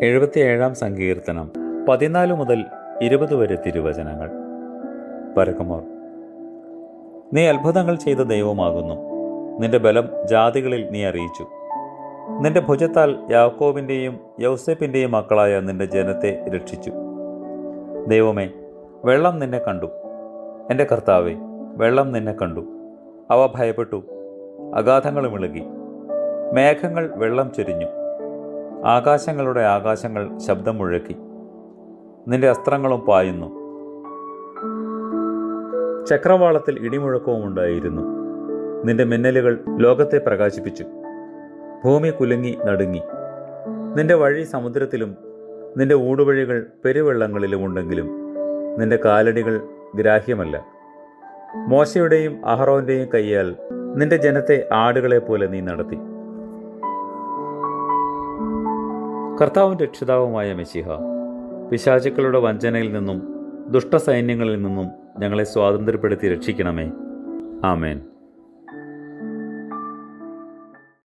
77 സങ്കീർത്തനം 14 മുതൽ 20 വരെ തിരുവചനങ്ങൾ. പരക്കമോർ, നീ അത്ഭുതങ്ങൾ ചെയ്ത ദൈവമാകുന്നു. നിന്റെ ബലം ജാതികളിൽ നീ അറിയിച്ചു. നിന്റെ ഭുജത്താൽ യാക്കോബിൻ്റെയും യൗസേപ്പിൻ്റെയും മക്കളായ നിന്റെ ജനത്തെ രക്ഷിച്ചു. ദൈവമേ, വെള്ളം നിന്നെ കണ്ടു. എൻ്റെ കർത്താവേ, വെള്ളം നിന്നെ കണ്ടു. അവ ഭയപ്പെട്ടു, അഗാധങ്ങളും ഇളകി. മേഘങ്ങൾ വെള്ളം ചൊരിഞ്ഞു. ആകാശങ്ങളുടെ ആകാശങ്ങൾ ശബ്ദം മുഴക്കി. നിന്റെ അസ്ത്രങ്ങളും പായുന്നു. ചക്രവാളത്തിൽ ഇടിമുഴക്കവും ഉണ്ടായിരുന്നു. നിന്റെ മിന്നലുകൾ ലോകത്തെ പ്രകാശിപ്പിച്ചു. ഭൂമി കുലുങ്ങി നടുങ്ങി. നിന്റെ വഴി സമുദ്രത്തിലും നിന്റെ ഊടുവഴികൾ പെരുവെള്ളങ്ങളിലും ഉണ്ടെങ്കിലും നിന്റെ കാലടികൾ ഗ്രാഹ്യമല്ല. മോശയുടെയും അഹറോന്റെയും കയ്യാൽ നിന്റെ ജനത്തെ ആടുകളെ പോലെ നീ നടത്തി. കർത്താവും രക്ഷിതാവുമായ മെശിഹ, പിശാചുക്കളുടെ വഞ്ചനയിൽ നിന്നും ദുഷ്ടസൈന്യങ്ങളിൽ നിന്നും ഞങ്ങളെ സ്വാതന്ത്ര്യപ്പെടുത്തി രക്ഷിക്കണമേ. ആമേൻ.